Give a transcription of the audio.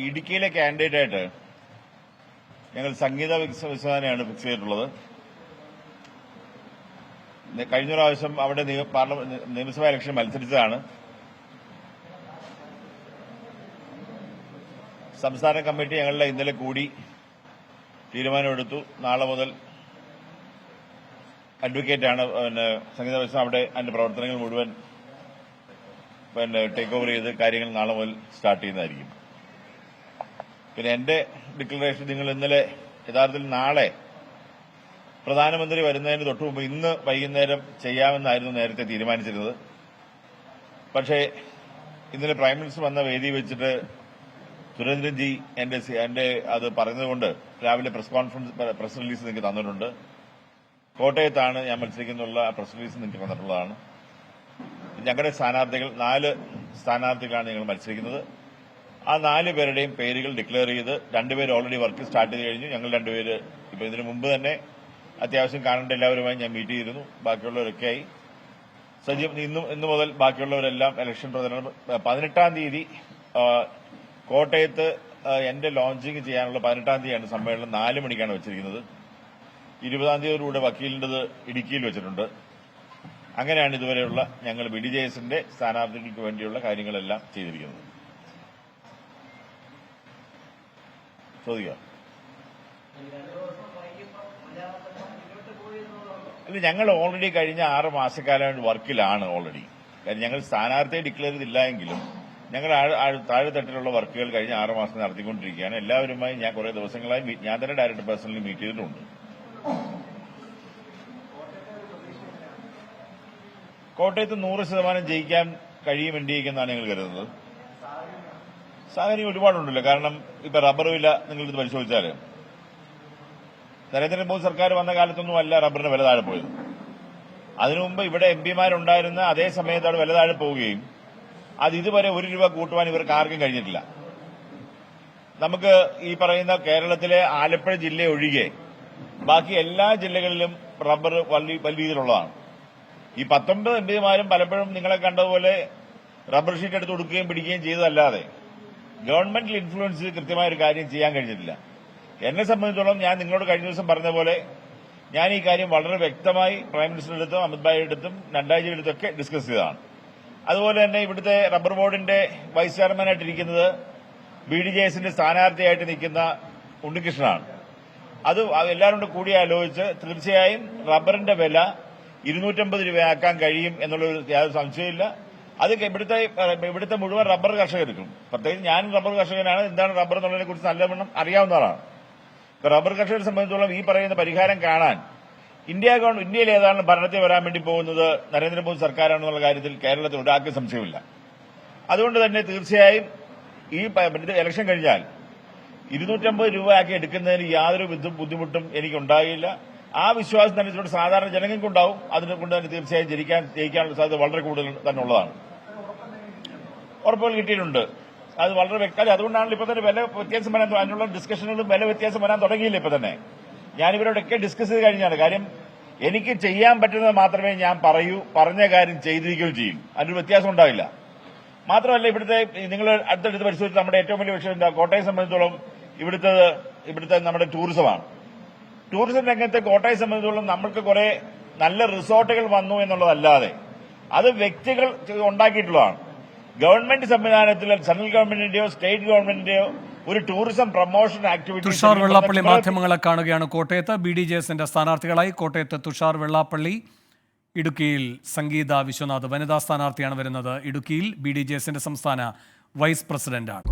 ഇടുക്കിയിലെ കാൻഡിഡേറ്റായിട്ട് ഞങ്ങൾ സംഗീത വിശ്വനാഥനെയാണ് ഫിക്സ് ചെയ്തിട്ടുള്ളത്. കഴിഞ്ഞ പ്രാവശ്യം അവിടെ നിയമസഭാ ഇലക്ഷൻ മത്സരിച്ചതാണ്. സംസ്ഥാന കമ്മിറ്റി ഞങ്ങളുടെ ഇന്നലെ കൂടി തീരുമാനമെടുത്തു. നാളെ മുതൽ അഡ്വക്കേറ്റാണ് സംഗീത വിശ്വനാഥ് അവിടെ അതിന്റെ പ്രവർത്തനങ്ങൾ മുഴുവൻ ടേക്ക് ഓവർ ചെയ്ത് കാര്യങ്ങൾ നാളെ മുതൽ സ്റ്റാർട്ട് ചെയ്യുന്നതായിരിക്കും. പിന്നെ എന്റെ ഡിക്ലറേഷൻ നിങ്ങൾ ഇന്നലെ യഥാർത്ഥത്തിൽ നാളെ പ്രധാനമന്ത്രി വരുന്നതിന് തൊട്ടു മുമ്പ് ഇന്ന് വൈകുന്നേരം ചെയ്യാമെന്നായിരുന്നു നേരത്തെ തീരുമാനിച്ചിരുന്നത്. പക്ഷേ ഇന്നലെ പ്രൈം മിനിസ്റ്റർ വന്ന വേദി വെച്ചിട്ട് സുരേന്ദ്രൻജി എന്റെ അത് പറഞ്ഞതുകൊണ്ട് രാവിലെ പ്രസ് റിലീസ് നിങ്ങൾക്ക് തന്നിട്ടുണ്ട്. കോട്ടയത്താണ് ഞാൻ മത്സരിക്കുന്നുള്ള പ്രസ് റിലീസ് നിങ്ങൾക്ക് തന്നിട്ടുള്ളതാണ്. ഞങ്ങളുടെ സ്ഥാനാർത്ഥികൾ 4 സ്ഥാനാർത്ഥികളാണ് ഞങ്ങൾ മത്സരിക്കുന്നത്. ആ 4 പേരുടെയും പേരുകൾ ഡിക്ലെയർ ചെയ്ത് 2 പേര് ഓൾറെഡി വർക്ക് സ്റ്റാർട്ട് ചെയ്ത് കഴിഞ്ഞു. ഞങ്ങൾ 2 പേര് ഇപ്പൊ ഇതിനു മുമ്പ് തന്നെ അത്യാവശ്യം കാണേണ്ട എല്ലാവരുമായി ഞാൻ മീറ്റ് ചെയ്തിരുന്നു. ബാക്കിയുള്ളവരൊക്കെയായി സജീവ്. ഇന്നു മുതൽ ബാക്കിയുള്ളവരെല്ലാം ഇലക്ഷൻ പ്രചരണം 18-ാം തീയതി കോട്ടയത്ത് എന്റെ ലോഞ്ചിങ് ചെയ്യാനുള്ള 18-ാം തീയതിയാണ് സമ്മേളനം. 4 മണിക്കാണ് വെച്ചിരിക്കുന്നത്. 20-ാം തീയതിയോടുകൂടെ വക്കീലിന്റേത് ഇടുക്കിയിൽ വെച്ചിട്ടുണ്ട്. അങ്ങനെയാണ് ഇതുവരെയുള്ള ഞങ്ങൾ BDJSന്റെ സ്ഥാനാർത്ഥികൾക്ക് വേണ്ടിയുള്ള കാര്യങ്ങളെല്ലാം ചെയ്തിരിക്കുന്നത്. ചോദിക്കാം. അല്ല, ഞങ്ങൾ ഓൾറെഡി കഴിഞ്ഞ 6 മാസക്കാലം വർക്കിലാണ് ഓൾറെഡി. കാര്യം ഞങ്ങൾ സ്ഥാനാർത്ഥിയെ ഡിക്ലെയർ ചെയ്തില്ല എങ്കിലും ഞങ്ങൾ താഴെത്തട്ടിലുള്ള വർക്കുകൾ കഴിഞ്ഞ 6 മാസം നടത്തിക്കൊണ്ടിരിക്കുകയാണ്. എല്ലാവരുമായി ഞാൻ കുറെ ദിവസങ്ങളായി ഞാൻ തന്നെ ഡയറക്ടർ പേഴ്സണലി മീറ്റ് ചെയ്തിട്ടുണ്ട്. കോട്ടയത്ത് 100% ജയിക്കാൻ കഴിയും NDAക്ക് എന്നാണ് ഞങ്ങൾ കരുതുന്നത്. സാഹചര്യം ഒരുപാടുണ്ടല്ലോ. കാരണം ഇപ്പൊ റബ്ബർ വില നിങ്ങളിത് പരിശോധിച്ചാൽ നരേന്ദ്രമോദി സർക്കാർ വന്ന കാലത്തൊന്നും അല്ല റബ്ബറിന് വില താഴെ പോയത്. അതിനു മുമ്പ് ഇവിടെ MPമാരുണ്ടായിരുന്ന അതേ സമയത്താണ് വില താഴെ പോവുകയും അത് ഇതുവരെ 1 രൂപ കൂട്ടുവാൻ ഇവർക്ക് ആർക്കും കഴിഞ്ഞിട്ടില്ല. നമുക്ക് ഈ പറയുന്ന കേരളത്തിലെ ആലപ്പുഴ ജില്ല ഒഴികെ ബാക്കി എല്ലാ ജില്ലകളിലും റബ്ബർ വലിയ രീതിയിലുള്ളതാണ്. ഈ 19 MPമാരും പലപ്പോഴും നിങ്ങളെ കണ്ടതുപോലെ റബ്ബർ ഷീറ്റ് എടുത്ത് കൊടുക്കുകയും പിടിക്കുകയും ചെയ്തതല്ലാതെ ഗവൺമെന്റിൽ ഇൻഫ്ലുവൻസ് കൃത്യമായ ഒരു കാര്യം ചെയ്യാൻ കഴിഞ്ഞിട്ടില്ല. എന്നെ സംബന്ധിച്ചോളം ഞാൻ നിങ്ങളോട് കഴിഞ്ഞ ദിവസം പറഞ്ഞ പോലെ ഞാൻ ഈ കാര്യം വളരെ വ്യക്തമായി പ്രൈം മിനിസ്റ്ററുടെ അടുത്തും അമിത് ഭായിയുടെ അടുത്തും നഡ്ഡാജിയുടെ അടുത്തൊക്കെ ഡിസ്കസ് ചെയ്തതാണ്. അതുപോലെ തന്നെ ഇവിടുത്തെ റബ്ബർ ബോർഡിന്റെ വൈസ് ചെയർമാനായിട്ടിരിക്കുന്നത് BDJSന്റെ സ്ഥാനാർത്ഥിയായിട്ട് നിൽക്കുന്ന ഉണ്ണികൃഷ്ണനാണ്. അത് എല്ലാവരും കൂടി ആലോചിച്ച് തീർച്ചയായും റബ്ബറിന്റെ വില 250 രൂപയാക്കാൻ കഴിയും എന്നുള്ളൊരു യാതൊരു സംശയമില്ല. അത് ഇവിടുത്തെ മുഴുവൻ റബ്ബർ കർഷകർക്കും, പ്രത്യേകിച്ച് ഞാനും റബ്ബർ കർഷകനാണ്, എന്താണ് റബ്ബർ എന്നുള്ളതിനെ കുറിച്ച് നല്ലവണ്ണം അറിയാവുന്നതാണ്. ഇപ്പൊ റബ്ബർ കർഷകരെ സംബന്ധിച്ചോളം ഈ പറയുന്ന പരിഹാരം കാണാൻ ഇന്ത്യയിൽ ഏതാണ് ഭരണത്തിൽ വരാൻ വേണ്ടി പോകുന്നത് നരേന്ദ്രമോദി സർക്കാരാണെന്നുള്ള കാര്യത്തിൽ കേരളത്തിൽ ഒരാൾക്കും സംശയമില്ല. അതുകൊണ്ട് തന്നെ തീർച്ചയായും ഈ ഇലക്ഷൻ കഴിഞ്ഞാൽ 250 രൂപയാക്കി എടുക്കുന്നതിന് യാതൊരു ബുദ്ധിമുട്ടും എനിക്കുണ്ടാകില്ല. ആ വിശ്വാസം തന്നെ ഇവിടെ സാധാരണ ജനങ്ങൾക്കുണ്ടാവും. അതിനെക്കൊണ്ട് തന്നെ തീർച്ചയായും ജയിക്കാനുള്ള സാധ്യത വളരെ കൂടുതൽ തന്നെ ഉള്ളതാണ്. ഉറപ്പുകൾ കിട്ടിയിട്ടുണ്ട്. അത് വളരെ വ്യക്തമായി. അതുകൊണ്ടാണ് ഇപ്പൊ തന്നെ വില വ്യത്യാസം വരാൻ അതിനുള്ള ഡിസ്കഷനുകളും വില വ്യത്യാസം വരാൻ തുടങ്ങിയില്ല. ഇപ്പൊ തന്നെ ഞാൻ ഇവരോടൊക്കെ ഡിസ്കസ് ചെയ്ത് കഴിഞ്ഞാണ്. കാര്യം എനിക്ക് ചെയ്യാൻ പറ്റുന്നത് മാത്രമേ ഞാൻ പറയൂ. പറഞ്ഞ കാര്യം ചെയ്തിരിക്കുകയും ചെയ്യും. അതിനൊരു വ്യത്യാസം ഉണ്ടാവില്ല. മാത്രമല്ല ഇവിടുത്തെ നിങ്ങൾ അടുത്തടുത്ത് പരിശോധിച്ച് നമ്മുടെ ഏറ്റവും വലിയ വിഷയം എന്താ, കോട്ടയം സംബന്ധിച്ചോളം ഇവിടുത്തെ നമ്മുടെ ടൂറിസമാണ്. ടൂറിസം രംഗത്ത് കോട്ടയം സംബന്ധിച്ചോളം നമ്മൾക്ക് കുറെ നല്ല റിസോർട്ടുകൾ വന്നു എന്നുള്ളതല്ലാതെ അത് വ്യക്തികൾ ഉണ്ടാക്കിയിട്ടുള്ളതാണ്. ഗവൺമെന്റ് സംവിധാനത്തിൽ സെൻട്രൽ ഗവൺമെന്റിന്റെയോ സ്റ്റേറ്റ് ഗവൺമെന്റിന്റെയോ ഒരു tourism promotion activity. Thushar Vellappally മാധ്യമങ്ങളെ കാണുകയാണ് കോട്ടയത്ത്. BDJSന്റെ സ്ഥാനാർത്ഥികളായി കോട്ടയത്ത് തുഷാർ വെള്ളാപ്പള്ളി, ഇടുക്കിയിൽ സംഗീത വിശ്വനാഥ് വനിതാ സ്ഥാനാർത്ഥിയാണ് വരുന്നത്. ഇടുക്കിയിൽ BDJSന്റെ സംസ്ഥാന വൈസ് പ്രസിഡന്റാണ്.